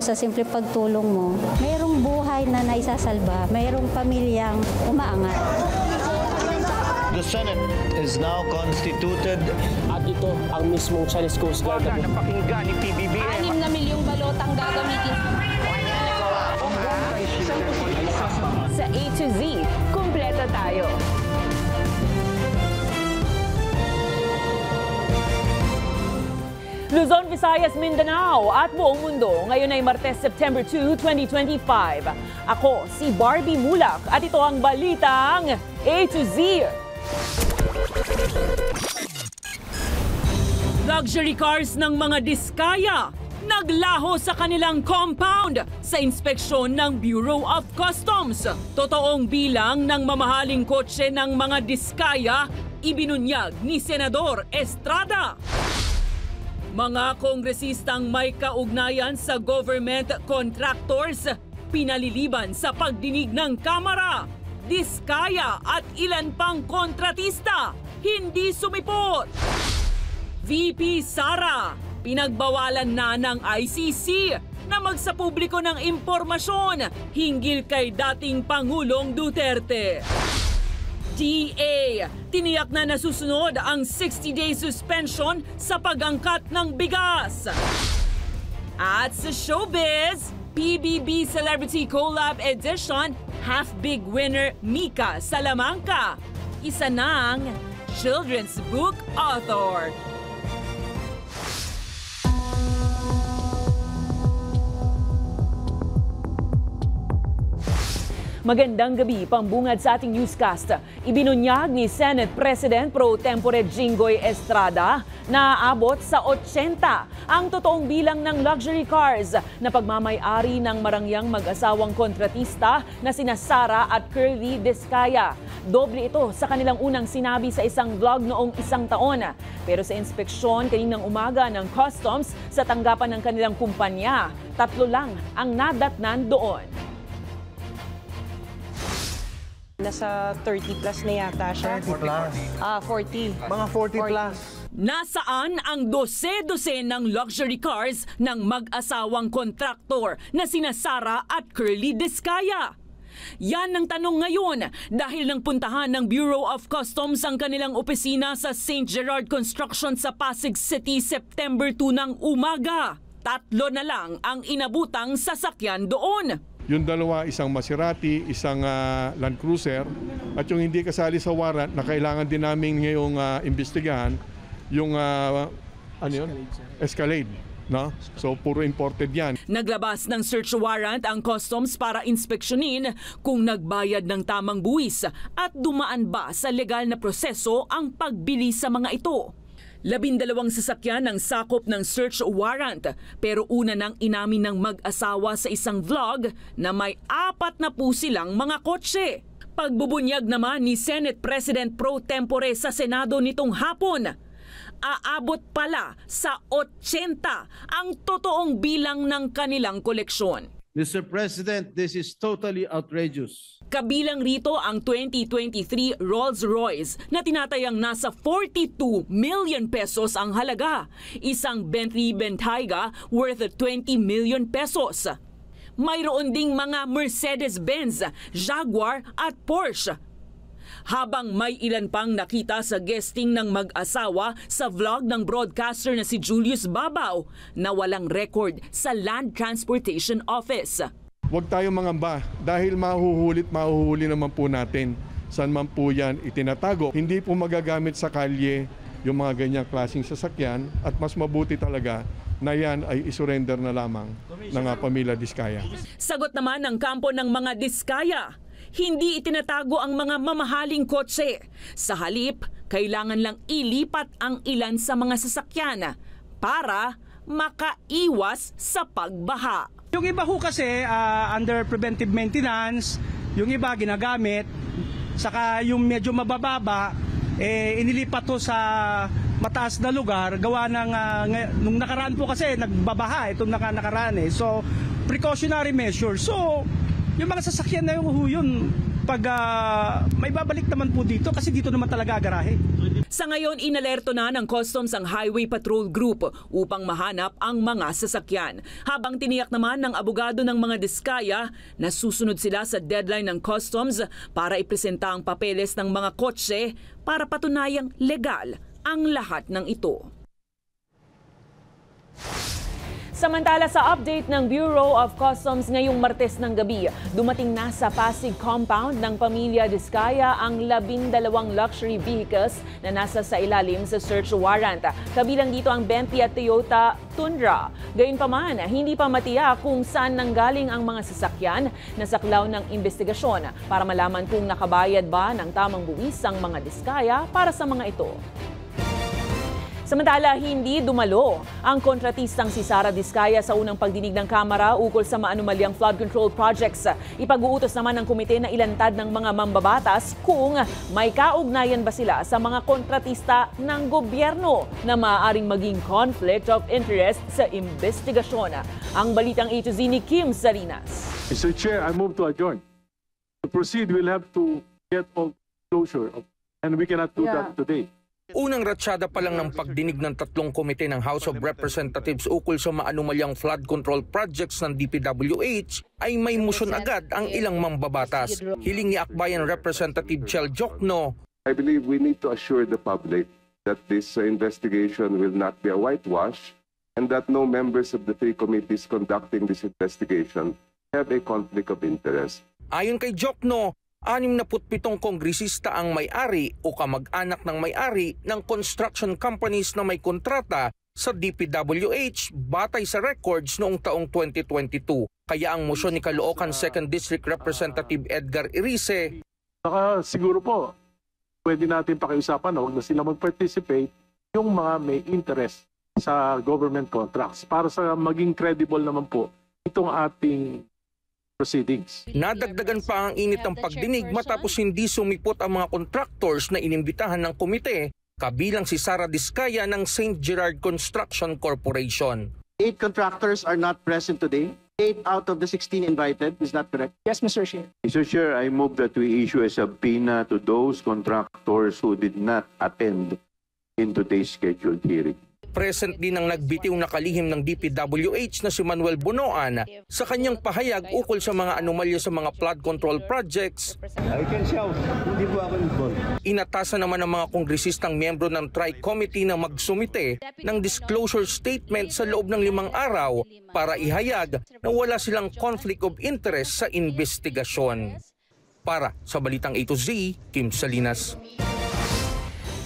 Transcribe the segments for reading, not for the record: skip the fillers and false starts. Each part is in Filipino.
Sa simple pagtulong mo, mayroong buhay na naisasalba, mayroong pamilyang umaangat. The Senate is now constituted. At ito ang mismong Chinese Coast Guard. Napakinggan ni PBBM. 6 na milyong balotang gagamitin sa A to Z. Kumpleto tayo. Luzon, Visayas, Mindanao at buong mundo. Ngayon ay Martes, September 2, 2025. Ako si Barbie Mulak at ito ang balitang A to Z. Luxury cars ng mga Diskaya naglaho sa kanilang compound sa inspeksyon ng Bureau of Customs. Totoong bilang ng mamahaling kotse ng mga Diskaya ibinunyag ni Senador Estrada. Mga kongresistang may kaugnayan sa government contractors pinaliliban sa pagdinig ng Kamara. Diskaya at ilan pang kontratista hindi sumipot. VP Sara, pinagbawalan na ng ICC na magsapubliko ng impormasyon hinggil kay dating Pangulong Duterte. DA, tiniyak na nasusunod ang 60-day suspension sa pag-angkat ng bigas. At sa showbiz, PBB Celebrity Collab Edition, half-big winner Mika Salamanca, isa ng children's book author. Magandang gabi, pambungad sa ating newscast. Ibinunyag ni Senate President Pro Tempore Jinggoy Estrada na aabot sa 80 ang totoong bilang ng luxury cars na pagmamay-ari ng marangyang mag-asawang kontratista na sina Sara at Curly Diskaya. Doble ito sa kanilang unang sinabi sa isang vlog noong isang taon. Pero sa inspeksyon kaninang umaga ng Customs sa tanggapan ng kanilang kumpanya, 3 lang ang nadatnan doon. Nasa 30 plus na yata siya. 30 plus? 40. Mga 40 plus. Nasaan ang dose-dose ng luxury cars ng mag-asawang kontraktor na sina Sara at Curly Diskaya? Yan ang tanong ngayon dahil nang puntahan ng Bureau of Customs ang kanilang opisina sa St. Gerard Construction sa Pasig City September 2 ng umaga. 3 na lang ang inabutang sasakyan doon. Yung dalawa, isang Maserati, isang Land Cruiser, at yung hindi kasali sa warrant na kailangan din namin ngayong imbestigahan, yung Escalade. No? So puro imported yan. Naglabas ng search warrant ang Customs para inspeksyonin kung nagbayad ng tamang buwis at dumaan ba sa legal na proseso ang pagbili sa mga ito. 12 sasakyan ang sakop ng search warrant pero una nang inamin ng mag-asawa sa isang vlog na may 4 na po silang mga kotse. Pagbubunyag naman ni Senate President Pro Tempore sa Senado nitong hapon, aabot pala sa 80 ang totoong bilang ng kanilang koleksyon. Mr. President, this is totally outrageous. Kabilang rito ang 2023 Rolls-Royce na tinatayang nasa 42 million pesos ang halaga. Isang Bentley Bentayga worth 20 million pesos. Mayroon ding mga Mercedes-Benz, Jaguar at Porsche. Habang may ilan pang nakita sa guesting ng mag-asawa sa vlog ng broadcaster na si Julius Babaw na walang record sa Land Transportation Office. Huwag tayo mangamba dahil mahuhuli naman po natin. Saan man po yan itinatago. Hindi po magagamit sa kalye yung mga ganyang klaseng sasakyan at mas mabuti talaga na yan ay isurrender na lamang ng pamilya Diskaya. Sagot naman ng kampo ng mga Diskaya, hindi itinatago ang mga mamahaling kotse. Sa halip, kailangan lang ilipat ang ilan sa mga sasakyan para makaiwas sa pagbaha. Yung iba ho kasi under preventive maintenance, yung iba ginagamit, saka yung medyo mabababa, inilipat ho sa mataas na lugar, gawa ng, nung nakaraan po kasi nagbabaha, itong nakaraan So, precautionary measure. So, yung mga sasakyan na yun, pag may babalik naman po dito kasi dito naman talaga garahe. Sa ngayon, inalerto na ng Customs ang Highway Patrol Group upang mahanap ang mga sasakyan. Habang tiniyak naman ng abogado ng mga diskaya na susunod sila sa deadline ng Customs para ipresenta ang papeles ng mga kotse para patunayang legal ang lahat ng ito. Samantala sa update ng Bureau of Customs ngayong Martes ng gabi, dumating na sa Pasig compound ng pamilya Diskaya ang 12 luxury vehicles na nasa sa ilalim sa search warrant. Kabilang dito ang Bentley at Toyota Tundra. Gayunpaman, hindi pa matiyak kung saan nanggaling ang mga sasakyan na saklaw ng investigasyon para malaman kung nakabayad ba ng tamang buwis ang mga Diskaya para sa mga ito. Samantala, hindi dumalo ang kontratistang si Sara Diskaya sa unang pagdinig ng Kamara ukol sa maanumalyang flood control projects. Ipag-uutos naman ng komite na ilantad ng mga mambabatas kung may kaugnayan ba sila sa mga kontratista ng gobyerno na maaaring maging conflict of interest sa investigasyon. Ang balitang A to Z ni Kim Salinas. Mr. Chair, I move to adjourn. To proceed, we'll have to get all closure and we cannot do that today. Unang ratsyada pa lang ng pagdinig ng tatlong komite ng House of Representatives ukol sa maanumalyang flood control projects ng DPWH ay may motion agad ang ilang mambabatas. Hiling ni Akbayan Representative Chel Jokno. I believe we need to assure the public that this investigation will not be a whitewash and that no members of the three committees conducting this investigation have a conflict of interest. Ayon kay Jokno, 67 kongresista ang may-ari o kamag-anak ng may-ari ng construction companies na may kontrata sa DPWH batay sa records noong taong 2022. Kaya ang motion ni Caloocan 2nd District Representative Edgar Irice. Saka siguro po, pwede natin pakiusapan na huwag na sila mag-participate yung mga may interest sa government contracts para sa maging credible naman po itong ating proceedings. Nadagdagan pa ang init ng pagdinig matapos hindi sumipot ang mga contractors na inimbitahan ng komite, kabilang si Sara Diskaya ng St. Gerard Construction Corporation. 8 contractors are not present today. 8 out of the 16 invited, is that correct? Yes, Mr. Chair. Mr. Chair, I move that we issue a subpoena to those contractors who did not attend in today's scheduled hearing. Present din ang nagbitiw na kalihim ng DPWH na si Manuel Bonoan sa kanyang pahayag ukol sa mga anomalya sa mga flood control projects. I can shout. Hindi po ako involved. Inatasan naman ng mga kongresistang miyembro ng Tri-Committee na magsumite ng disclosure statement sa loob ng 5 araw para ihayag na wala silang conflict of interest sa investigasyon. Para sa Balitang A to Z, Kim Salinas.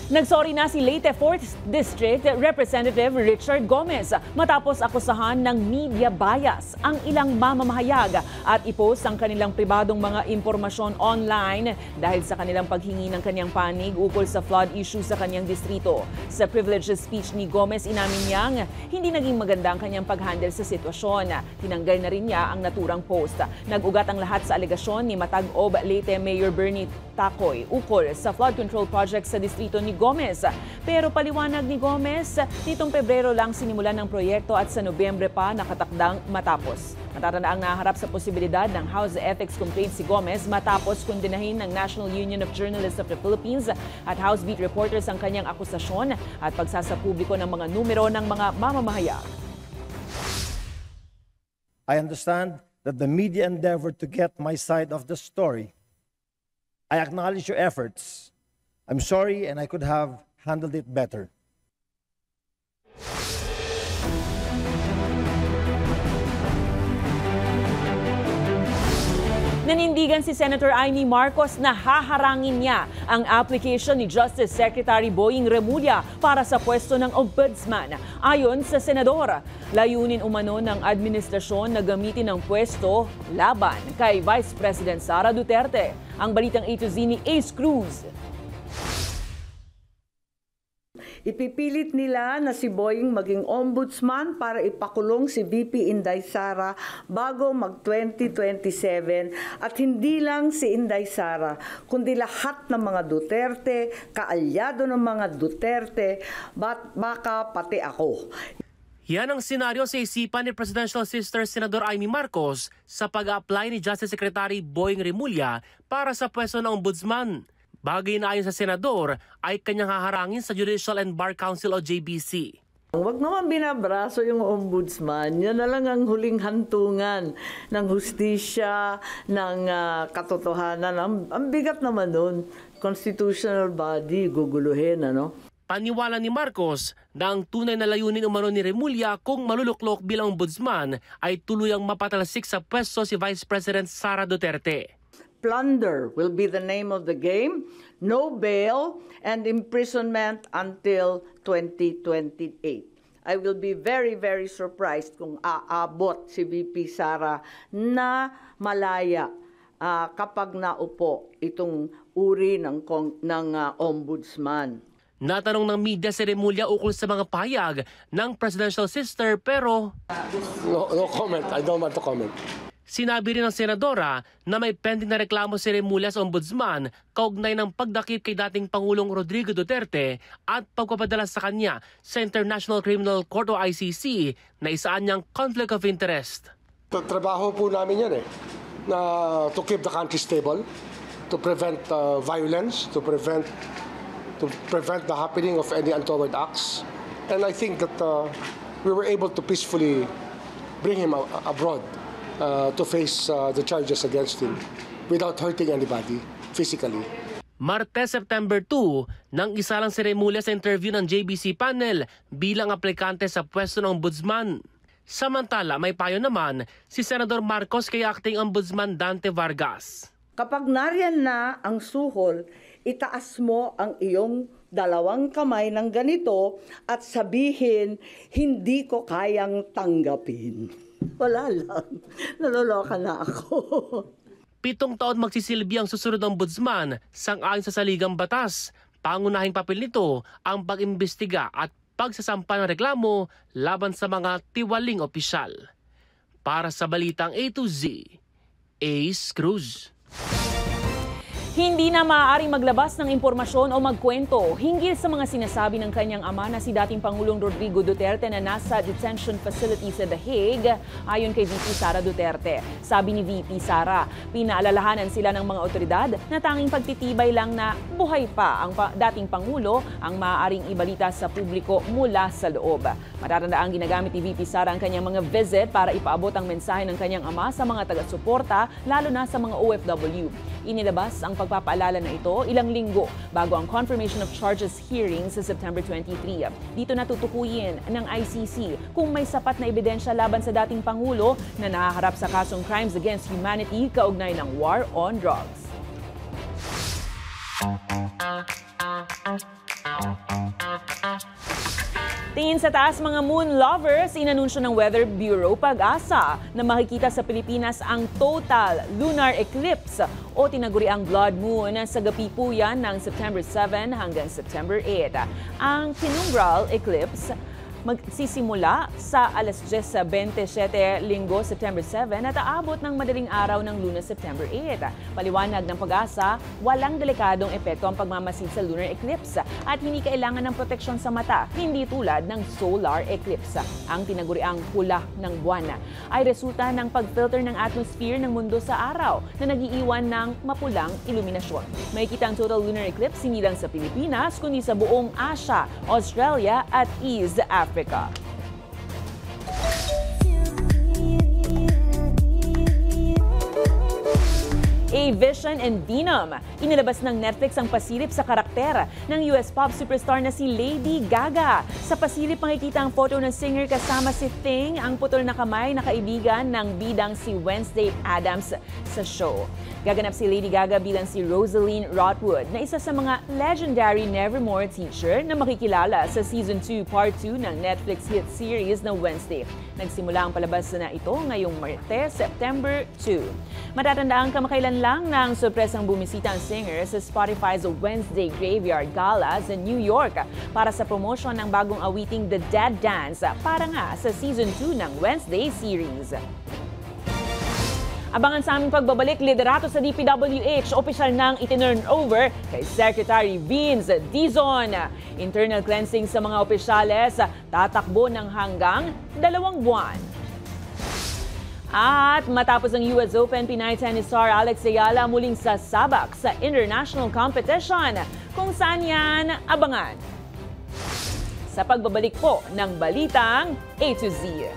Nagsorry na si Leyte 4th District Representative Richard Gomez matapos akusahan ng media bias ang ilang mamamahayag at ipost ang kanilang pribadong mga impormasyon online dahil sa kanilang paghingi ng kanyang panig ukol sa flood issue sa kanyang distrito. Sa privileged speech ni Gomez, inamin niyang hindi naging maganda ang kanyang pag-handle sa sitwasyon. Tinanggal na rin niya ang naturang post. Nag-ugat ang lahat sa alegasyon ni Matag-Ob Leyte Mayor Bernie Tacoy ukol sa flood control project sa distrito ni Gomez. Pero paliwanag ni Gomez, nitong Pebrero lang sinimulan ng proyekto at sa Nobyembre pa nakatakdang matapos. Matatandaang naharap sa posibilidad ng House Ethics complaint si Gomez matapos kondinahin ng National Union of Journalists of the Philippines at House Beat reporters ang kanyang akusasyon at pagsasapubliko ng mga numero ng mga mamamahayag. I understand that the media endeavored to get my side of the story. I acknowledge your efforts. I'm sorry and I could have handled it better. Nanindigan si Senator Amy Marcos na haharangin niya ang application ni Justice Secretary Boying Remulla para sa pwesto ng Ombudsman. Ayon sa Senador, layunin umano ng administrasyon na gamitin ang pwesto laban kay Vice President Sara Duterte. Ang Balitang A to Z ni Ace Cruz. Ipipilit nila na si Boying maging ombudsman para ipakulong si VP Inday Sara bago mag-2027 at hindi lang si Inday Sara kundi lahat ng mga Duterte, kaalyado ng mga Duterte, baka pati ako. Yan ang senaryo sa isipan ni Presidential Sister Senador Amy Marcos sa pag-apply ni Justice Secretary Boying Remulla para sa pwesto ng ombudsman. Bagay na ayon sa senador ay kanyang haharangin sa Judicial and Bar Council o JBC. Huwag naman binabraso yung ombudsman. Yan na lang ang huling hantungan ng hustisya, ng katotohanan. Ang bigat naman nun. Constitutional body, guguluhin, ano? Paniwala ni Marcos na ang tunay na layunin umano ni Remulla kung maluluklok bilang ombudsman ay tuluyang mapatalsik sa pwesto si Vice President Sara Duterte. Plunder will be the name of the game. No bail and imprisonment until 2028. I will be very, very surprised kung aabot si VP Sara na malaya kapag naupo itong uri ng ombudsman. Natanong ng media si Remulla ukol sa mga pahayag ng presidential sister pero No comment. I don't want to comment. sinabi rin ng senadora na may pending na reklamo si Remulla sa ombudsman kaugnay ng pagdakip kay dating Pangulong Rodrigo Duterte at pagpapadala sa kanya sa International Criminal Court o ICC na isaan niyang conflict of interest. Trabaho po namin yan na to keep the country stable, to prevent violence, to prevent the happening of any untoward acts. And I think that we were able to peacefully bring him abroad to face the charges against him without hurting anybody physically. Martes, September 2, nang isa lang si Remulla sa interview ng JBC panel bilang aplikante sa pwesto ng ombudsman. Samantala, may payo naman si Senador Marcos kay Acting Ombudsman Dante Vargas. Kapag nariyan na ang suhol, itaas mo ang iyong dalawang kamay ng ganito at sabihin, hindi ko kayang tanggapin. Wala lang. Naloloka na ako. 7 taon magsisilbi ang susunod ng ombudsman sang-ayon sa saligang batas. Pangunahing papel nito ang pag-imbestiga at pagsasampa ng reklamo laban sa mga tiwaling opisyal. Para sa Balitang A to Z, Ace Cruz. Hindi na maaaring maglabas ng impormasyon o magkwento hinggil sa mga sinasabi ng kanyang ama na si dating Pangulong Rodrigo Duterte na nasa detention facility sa The Hague ayon kay VP Sara Duterte. Sabi ni VP Sara, pinaalalahanan sila ng mga otoridad na tanging pagtitibay lang na buhay pa ang dating Pangulo ang maaaring ibalita sa publiko mula sa loob. Matatandaang ginagamit ni VP Sara ang kanyang mga visit para ipaabot ang mensahe ng kanyang ama sa mga taga-suporta lalo na sa mga OFW. Inilabas ang pagpapaalala na ito ilang linggo bago ang confirmation of charges hearing sa September 23. Dito natutukuyin ng ICC kung may sapat na ebidensya laban sa dating Pangulo na nahaharap sa kasong crimes against humanity kaugnay ng war on drugs. Tingin sa taas mga moon lovers, inanunsyo ng Weather Bureau Pag-asa na makikita sa Pilipinas ang total lunar eclipse o tinaguriang blood moon sa gabi po yan ng September 7 hanggang September 8. Ang penumbral eclipse magsisimula sa alas 10:27 linggo September 7 at aabot ng madaling araw ng Lunes September 8. Paliwanag ng Pag-asa, walang delikadong epekto ang pagmamasid sa lunar eclipse at hindi kailangan ng proteksyon sa mata, hindi tulad ng solar eclipse. Ang tinaguriang pula ng buwan ay resulta ng pag-filter ng atmosphere ng mundo sa araw na nagiiwan ng mapulang iluminasyon. Makikita ang total lunar eclipse hindi lang sa Pilipinas kundi sa buong Asia, Australia at East Africa. A-Vision and Venom. Inilabas ng Netflix ang pasilip sa karakter ng US pop superstar na si Lady Gaga. Sa pasilip makikita ang photo ng singer kasama si Thing, ang putol na kamay na kaibigan ng bidang si Wednesday Addams sa show. Gaganap si Lady Gaga bilang si Rosaline Rotwood na isa sa mga legendary Nevermore teacher na makikilala sa Season 2 Part 2 ng Netflix hit series na Wednesday. Nagsimula ang palabas na ito ngayong Martes, September 2. Matatandaan kamakailan lang ng sorpresang bumisita ang singer sa Spotify's Wednesday Graveyard Gala sa New York para sa promotion ng bagong awiting The Dead Dance para nga sa Season 2 ng Wednesday series. Abangan sa aming pagbabalik, liderato sa DPWH, opisyal nang itinurn over kay Secretary Vince Dizon. Internal cleansing sa mga opisyales tatakbo ng hanggang 2 buwan. At matapos ang US Open, Pinay tennis star Alex Ayala muling sasabak sa international competition. Kung saan yan, abangan. Sa pagbabalik po ng Balitang A to Z.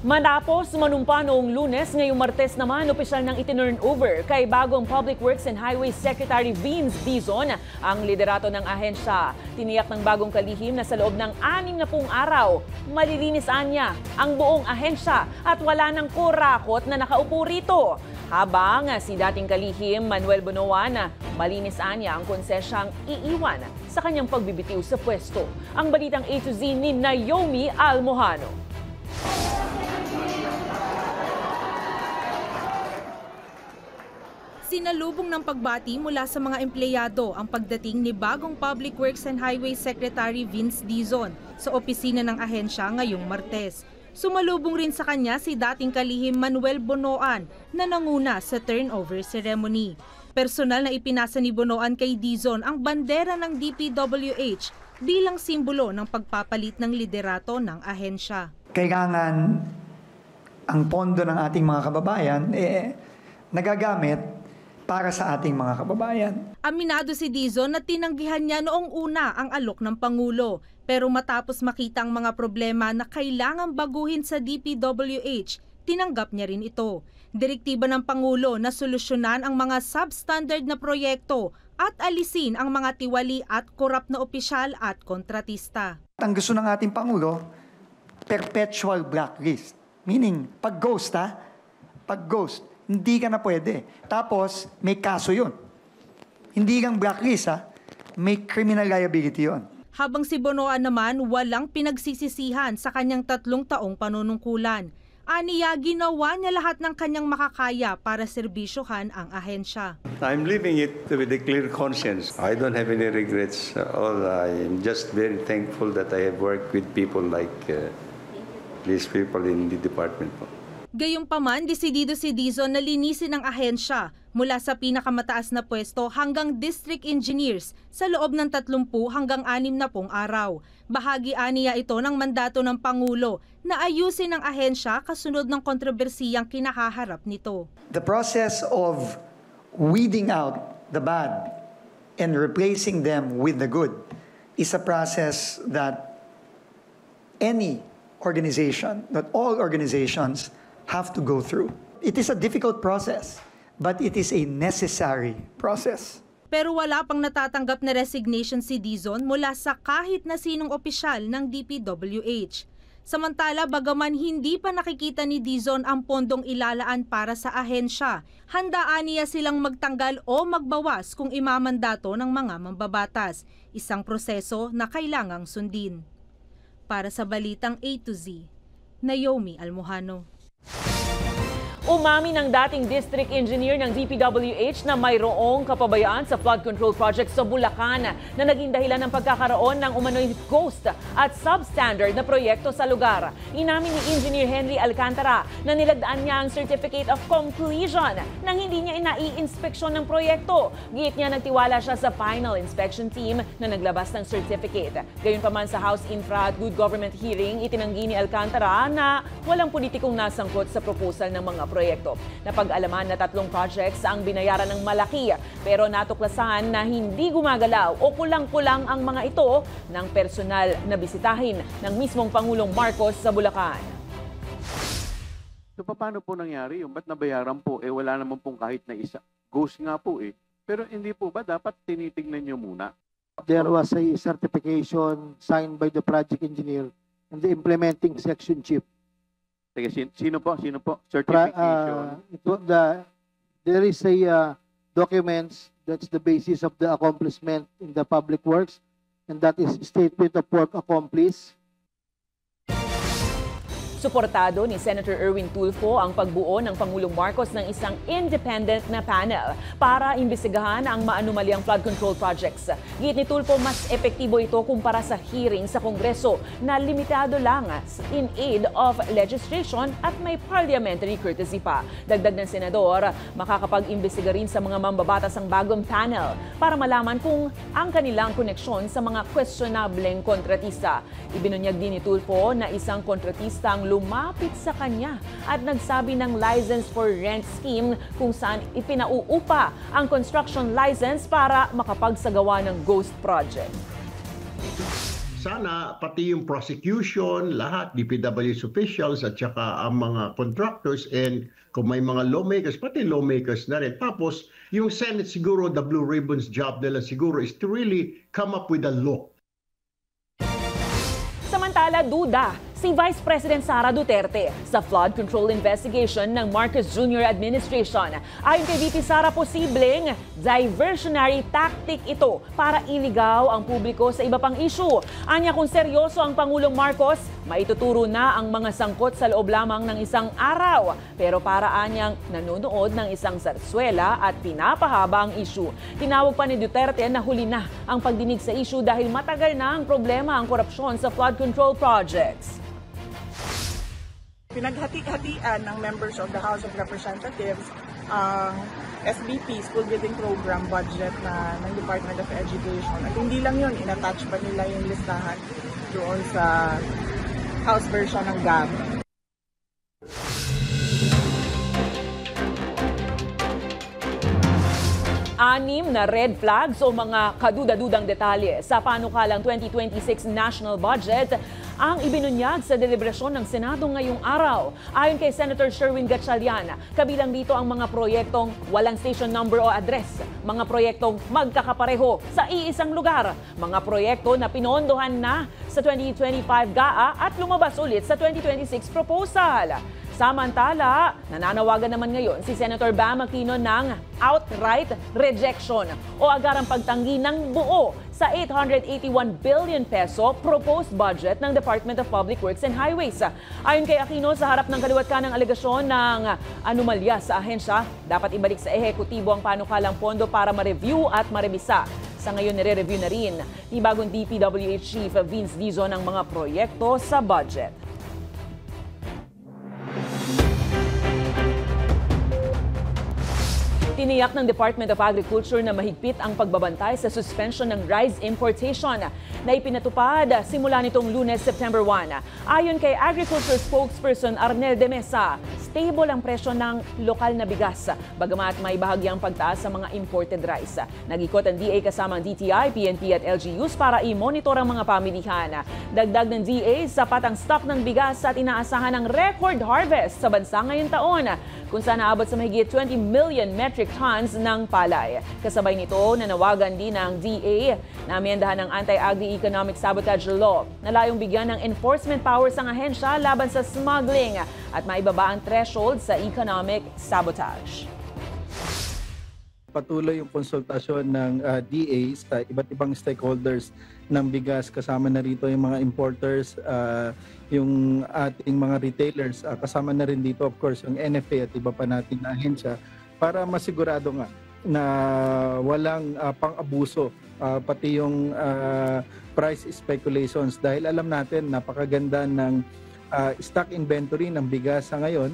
Matapos manumpa noong Lunes, ngayong Martes naman, opisyal nang itinurn over kay bagong Public Works and Highways Secretary Vince Dizon ang liderato ng ahensya. Tiniyak ng bagong kalihim na sa loob ng 60 araw, malilinis niya ang buong ahensya at wala nang kurakot na nakaupo rito. Habang si dating kalihim Manuel Bonoan, malinis niya ang konsesyang iiwan sa kanyang pagbibitiw sa pwesto. Ang Balitang A to Z ni Naomi Almojano. Sinalubong ng pagbati mula sa mga empleyado ang pagdating ni bagong Public Works and Highways Secretary Vince Dizon sa opisina ng ahensya ngayong Martes. Sumalubong rin sa kanya si dating kalihim Manuel Bonoan na nanguna sa turnover ceremony. Personal na ipinasa ni Bonoan kay Dizon ang bandera ng DPWH bilang simbolo ng pagpapalit ng liderato ng ahensya. Kailangan ang pondo ng ating mga kababayan nagagamit para sa ating mga kababayan. Aminado si Dizon na tinanggihan niya noong una ang alok ng Pangulo. Pero matapos makita ang mga problema na kailangang baguhin sa DPWH, tinanggap niya rin ito. Direktiba ng Pangulo na solusyonan ang mga substandard na proyekto at alisin ang mga tiwali at korap na opisyal at kontratista. Ang gusto ng ating Pangulo, perpetual blacklist. Meaning, pag-ghost pag-ghost, hindi ka na pwede. Tapos, may kaso yun. Hindi lang blacklist may criminal liability yun. Habang si Bonoan naman walang pinagsisisihan sa kanyang 3 taong panunungkulan. Aniya, ginawa niya lahat ng kanyang makakaya para serbisyohan ang ahensya. I'm living it with a clear conscience. I don't have any regrets. I'm just very thankful that I have worked with people like these people in the department. Gayunpaman, desidido si Dizon na linisin ang ahensya mula sa pinakamataas na pwesto hanggang district engineers sa loob ng 30 hanggang 60 araw. Bahagi aniya ito ng mandato ng Pangulo na ayusin ang ahensya kasunod ng kontrobersiyang kinahaharap nito. The process of weeding out the bad and replacing them with the good is a process that any organization, not all organizations, have to go through. It is a difficult process, but it is a necessary process. Pero wala pang natatanggap na resignation si Dizon mula sa kahit na sinong opisyal ng DPWH. Samantala, bagaman hindi pa nakikita ni Dizon ang pondong ilalaan para sa ahensya, handaan niya silang magtanggal o magbawas kung imamandato ng mga mambabatas. Isang proseso na kailangang sundin. Para sa Balitang A to Z, Naomi Almojano. Umami ng dating district engineer ng DPWH na mayroong kapabayaan sa flood control project sa Bulacan na naging dahilan ng pagkakaroon ng umano'y ghost at substandard na proyekto sa lugar. Inamin ni Engineer Henry Alcantara na nilagdaan niya ang certificate of completion nang hindi niya inai-inspeksyon ng proyekto. Giit niya nagtiwala siya sa final inspection team na naglabas ng certificate. Gayunpaman sa House Infra at Good Government hearing, itinanggi ni Alcantara na walang politikong nasangkot sa proposal ng mga proyekto. Napag-alaman na 3 projects ang binayaran ng malaki pero natuklasan na hindi gumagalaw o kulang-kulang ang mga ito ng personal na bisitahin ng mismong Pangulong Marcos sa Bulacan. So paano po nangyari yung ba't nabayaran po? Wala naman pong kahit na isa. Ghost nga po Pero hindi po ba dapat tinitingnan nyo muna? There was a certification signed by the project engineer and the implementing section chief. Sino po? Certification? There is a documents that's the basis of the accomplishment in the public works, and that is statement of work accomplished. Suportado ni Senator Erwin Tulfo ang pagbuo ng Pangulong Marcos ng isang independent na panel para imbestigahan ang maanumalyang flood control projects. Giit ni Tulfo, mas epektibo ito kumpara sa hearing sa Kongreso na limitado lang in aid of legislation at may parliamentary courtesy pa. Dagdag ng senador, makakapag-imbestiga rin sa mga mambabatas ang bagong panel para malaman kung ang kanilang koneksyon sa mga questionableng kontratista. Ibinunyag din ni Tulfo na isang kontratista ang lumapit sa kanya at nagsabi ng license for rent scheme kung saan ipinauupa ang construction license para makapagsagawa ng ghost project. Sana pati yung prosecution, lahat, DPWH officials at saka ang mga contractors and kung may mga lawmakers, pati lawmakers na rin. Tapos yung Senate siguro, the Blue Ribbons job nila siguro is to really come up with a law. Samantala, duda si Vice President Sara Duterte sa flood control investigation ng Marcos Jr. Administration. Ayon kay VP Sara, posibleng diversionary tactic ito para iligaw ang publiko sa iba pang issue. Anya, kung seryoso ang Pangulong Marcos, maituturo na ang mga sangkot sa loob lamang ng isang araw. Pero para anyang nanonood ng isang sarswela at pinapahaba ang issue. Tinawag pa ni Duterte na huli na ang pagdinig sa issue dahil matagal na ang problema ang korupsyon sa flood control projects. Pinaghati-hatian ng members of the House of Representatives ang SBP, School Building Program budget ng Department of Education. At hindi lang yun, in-attach pa nila yung listahan doon sa House version ng GAB. Anim na red flags o mga kaduda-dudang detalye sa panukalang 2026 national budget ang ibinunyag sa deliberasyon ng Senado ngayong araw. Ayon kay Senator Sherwin Gatchalian, kabilang dito ang mga proyektong walang station number o address, mga proyektong magkakapareho sa iisang lugar, mga proyekto na pinondohan na sa 2025 GAA at lumabas ulit sa 2026 proposal. Samantala, nananawagan naman ngayon si Senator Bam Aquino ng outright rejection o agarang pagtanggi ng buo sa 881 billion peso proposed budget ng Department of Public Works and Highways. Ayon kay Aquino, sa harap ng kaliwat-kanang alegasyon ng anomalya sa ahensya, dapat ibalik sa ehekutibo ang panukalang pondo para ma-review at marebisa. Sa ngayon, nire-review na rin ni bagong DPWH Chief Vince Dizon ang mga proyekto sa budget. Tiniyak ng Department of Agriculture na mahigpit ang pagbabantay sa suspension ng rice importation na ipinatupad simula nitong Lunes, September 1. Ayon kay Agriculture Spokesperson Arnel de Mesa, stable ang presyo ng lokal na bigas, bagamat may bahagyang pagtaas sa mga imported rice. Nag-ikot ang DA kasama ang DTI, PNP at LGUs para i-monitor ang mga pamilihan. Dagdag ng DA, sapat ang stock ng bigas at inaasahan ng record harvest sa bansa ngayong taon, kung saan naabot sa mahigit 20 million metric tons ng palay. Kasabay nito, nanawagan din ng DA na amendahan ng Anti-Agri-Economic Sabotage Law na layong bigyan ng enforcement powers ang ahensya laban sa smuggling at maibaba ang threshold sa economic sabotage. Patuloy yung konsultasyon ng DA sa iba't ibang stakeholders ng bigas, kasama na rito yung mga importers, yung ating mga retailers, kasama na rin dito of course yung NFA at iba pa nating ahensya para masigurado nga na walang pang-abuso pati yung price speculations, dahil alam natin napakaganda ng stock inventory ng bigas sa ngayon.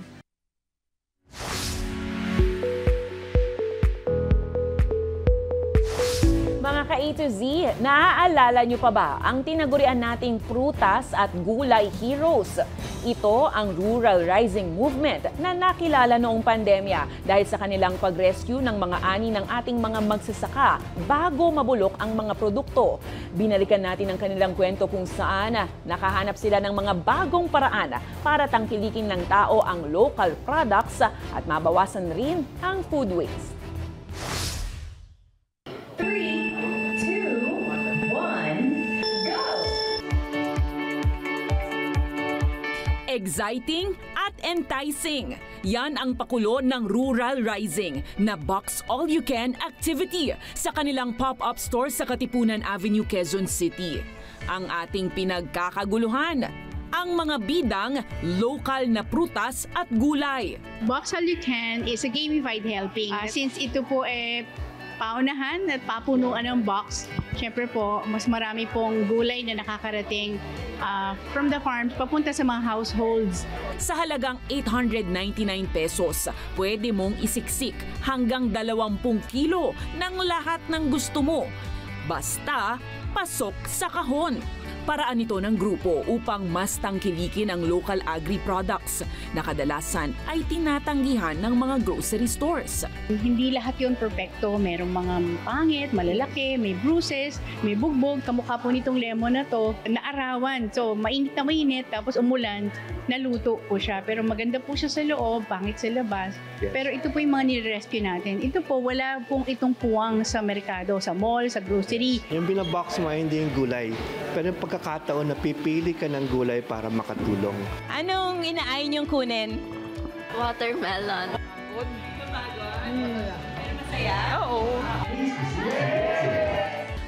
Mga ka-A to Z, naaalala nyo pa ba ang tinagurian nating prutas at gulay heroes? Ito ang Rural Rising Movement na nakilala noong pandemya dahil sa kanilang pag-rescue ng mga ani ng ating mga magsasaka bago mabulok ang mga produkto. Binalikan natin ang kanilang kwento kung saan nakahanap sila ng mga bagong paraan para tangkilikin ng tao ang local products at mabawasan rin ang food waste. Exciting at enticing. Yan ang pakulo ng Rural Rising na box all-you-can activity sa kanilang pop-up store sa Katipunan Avenue, Quezon City. Ang ating pinagkakaguluhan, ang mga bidang lokal na prutas at gulay. Box All You Can is a gamified helping. Since ito po paunahan at papunuan ng box, syempre po, mas marami pong gulay na nakakarating from the farms papunta sa mga households. Sa halagang 899 pesos, pwede mong isiksik hanggang 20 kilo ng lahat ng gusto mo. Basta pasok sa kahon. Paraan ito ng grupo upang mas tangkilikin ang local agri-products na kadalasan ay tinatanggihan ng mga grocery stores. Hindi lahat yun perfecto. Merong mga pangit, malalaki, may bruises, may bugbog. Kamukha po nitong lemon na to, naarawan. So, mainit na mainit, tapos umulan, naluto po siya. Pero maganda po siya sa loob, pangit sa labas. Yes. Pero ito po yung mga nire-rescue natin. Ito po, wala pong itong puwang sa merkado, sa mall, sa grocery. Yung binabox mo hindi yung gulay. Pero yung pagkakataon na pipili ka ng gulay para makatulong. Anong inaay niyong kunin? Watermelon. Pero masaya? Oo.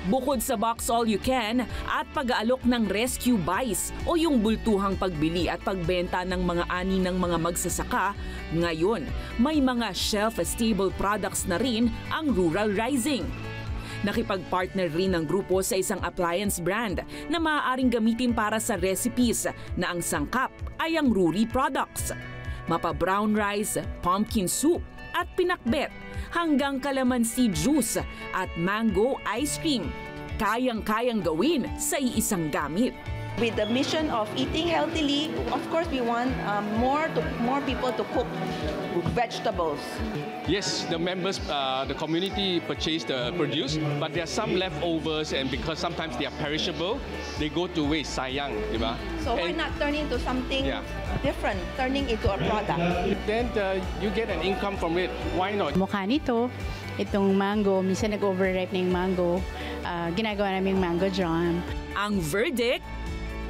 Bukod sa Box All You Can at pag-aalok ng rescue buys o yung bultuhang pagbili at pagbenta ng mga ani ng mga magsasaka, ngayon may mga shelf-stable products na rin ang Rural Rising. Nakipag-partner rin ng grupo sa isang appliance brand na maaaring gamitin para sa recipes na ang sangkap ay ang Ruri products. Mapa brown rice, pumpkin soup at pinakbet hanggang calamansi juice at mango ice cream. Kayang-kayang gawin sa iisang gamit. With the mission of eating healthily, of course we want more people to cook vegetables. Yes, the members, the community purchase the produce, but there are some leftovers, and because sometimes they are perishable, they go to waste, sayang, di ba? So why not turn into something different, turning into a product? Then you get an income from it. Why not? Mukha nito, itong mango, minsan nag-overripe na yung mango, ginagawa namin mango jam. Ang verdict,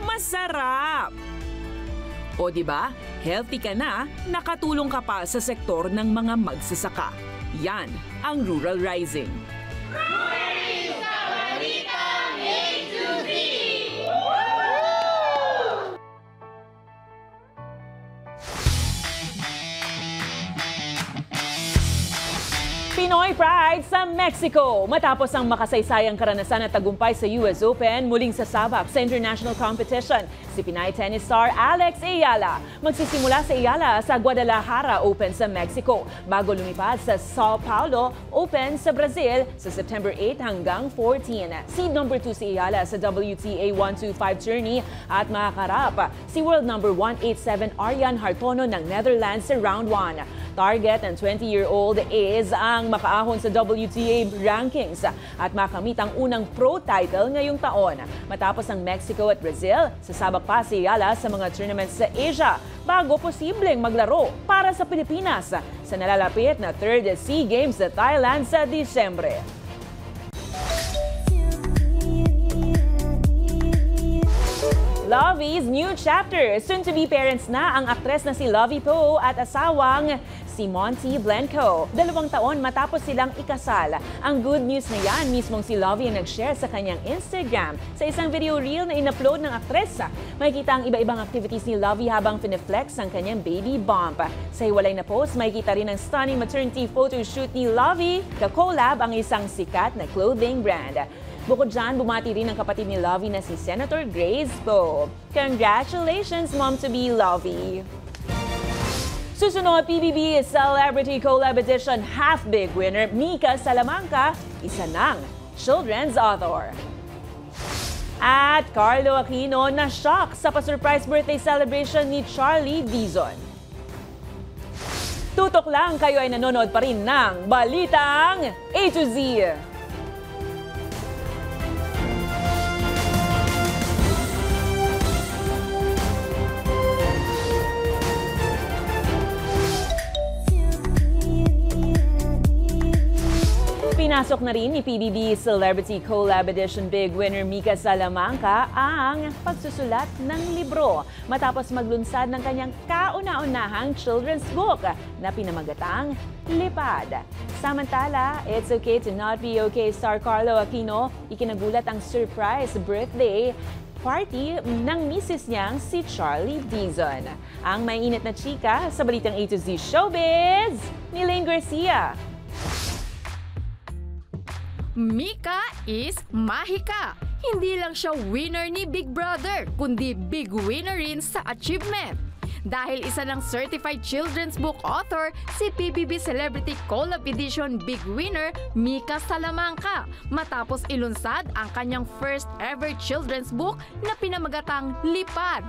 masarap! O di ba? Healthy ka na, nakatulong ka pa sa sektor ng mga magsasaka. Yan ang Rural Rising. Pinoy Pride sa Mexico. Matapos ang makasaysayang karanasan at tagumpay sa US Open, muling sasabak sa international competition si Pinay tennis star Alex Ayala. Magsisimula sa Ayala sa Guadalajara Open sa Mexico bago lumipad sa Sao Paulo Open sa Brazil sa September 8 hanggang 14. Seed number 2 si Ayala sa WTA 125 tourney at makakarap si world number 187 Arian Hartono ng Netherlands sa round 1. Target ng 20-year-old is ang makaahon sa WTA rankings at makamit ang unang pro title ngayong taon. Matapos ang Mexico at Brazil, sasabak pa si Ayala sa mga tournaments sa Asia bago posibleng maglaro para sa Pilipinas sa nalalapit na 3rd SEA Games sa Thailand sa Disyembre. Lovey's new chapter. Soon-to-be parents na ang aktres na si Lovey Poe at asawang si Monty Blanco. 2 taon matapos silang ikasal. Ang good news na yan, mismong si Lovey ang nag-share sa kanyang Instagram. Sa isang video reel na in-upload ng aktres, makikita ang iba-ibang activities ni Lovey habang pineflex ang kanyang baby bump. Sa hiwalay na post, makikita rin ang stunning maternity photo shoot ni Lovey. Ka-collab ang isang sikat na clothing brand. Bukod dyan, bumati rin ang kapatid ni Lovey na si Senator Grace Poe. Congratulations, mom-to-be Lovey! Susunod, PBB Celebrity Collab Edition half-big winner Mika Salamanca, isa ng children's author. At Carlo Aquino na-shock sa pa-surprise birthday celebration ni Charlie Dizon. Tutok lang, kayo ay nanonood pa rin ng Balitang A to Z. Pinasok na rin ni PBB Celebrity Collab Edition Big Winner Mika Salamanca ang pagsusulat ng libro matapos maglunsad ng kanyang kauna-unahang children's book na pinamagatang Lipad. Samantala, It's Okay to Not Be Okay star Carlo Aquino, ikinagulat ang surprise birthday party ng misis niyang si Charlie Dizon. Ang may init na chika sa balitang A to Z Showbiz ni Lane Garcia. Mika is mahika. Hindi lang siya winner ni Big Brother, kundi big winner rin sa achievement. Dahil isa ng certified children's book author, si PBB Celebrity Collab Edition Big Winner Mika Salamanca, matapos ilunsad ang kanyang first ever children's book na pinamagatang Lipad.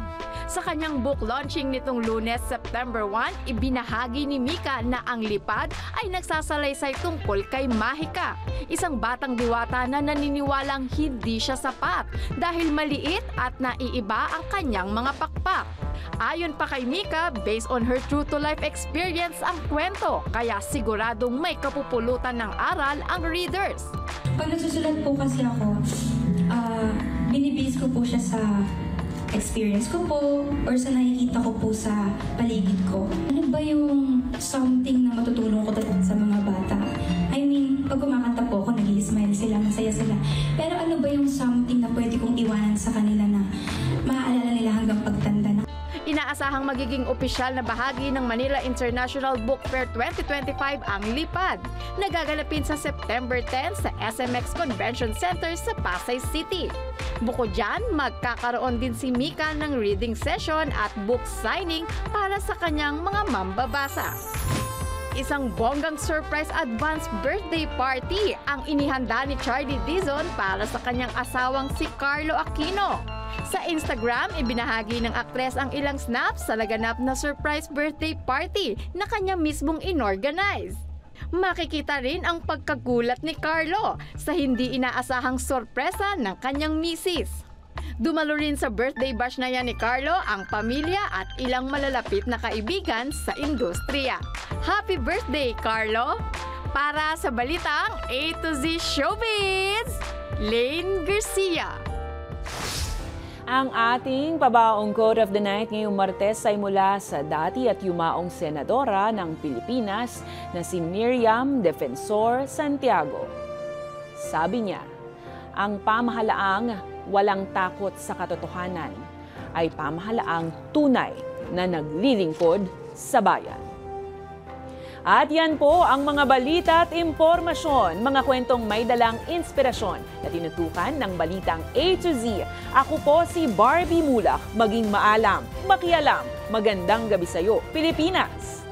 Sa kanyang book launching nitong Lunes, September 1, ibinahagi ni Mika na ang Lipad ay nagsasalaysay tungkol kay Mahika, isang batang diwata na naniniwalang hindi siya sapat dahil maliit at naiiba ang kanyang mga pakpak. Ayon pa kay Mika, based on her true-to-life experience ang kwento, kaya siguradong may kapupulutan ng aral ang readers. Pag nagsusulat po kasi ako, binibase ko po siya sa experience ko po or sa nakikita ko po sa paligid ko. Ano ba yung something na matutulong ko sa mga bata? I mean, pag kumakanta po ako, nag-i-smile sila, masaya sila. Pero ano ba yung something na pwede kong iwanan sa kanila na maaalala nila hanggang pagtanda na? Inaasahang magiging opisyal na bahagi ng Manila International Book Fair 2025 ang Lipad, nagaganapin sa September 10 sa SMX Convention Center sa Pasay City. Bukod dyan, magkakaroon din si Mika ng reading session at book signing para sa kanyang mga mambabasa. Isang bonggang surprise advance birthday party ang inihanda ni Charlie Dizon para sa kanyang asawang si Carlo Aquino. Sa Instagram, ibinahagi ng aktres ang ilang snaps sa laganap na surprise birthday party na kanya mismong inorganize. Makikita rin ang pagkagulat ni Carlo sa hindi inaasahang sorpresa ng kanyang misis. Dumalo rin sa birthday bash na yan ni Carlo ang pamilya at ilang malalapit na kaibigan sa industriya. Happy birthday, Carlo! Para sa balitang A to Z Showbiz, Lane Garcia. Ang ating pabaong quote of the night ngayong Martes ay mula sa dati at yumaong senadora ng Pilipinas na si Miriam Defensor Santiago. Sabi niya, ang pamahalaang walang takot sa katotohanan ay pamahalaang tunay na naglilingkod sa bayan. At yan po ang mga balita at impormasyon, mga kwentong may dalang inspirasyon na tinutukan ng balitang A to Z. Ako po si Barbie Mulak, maging maalam, makialam, magandang gabi sa'yo, Pilipinas!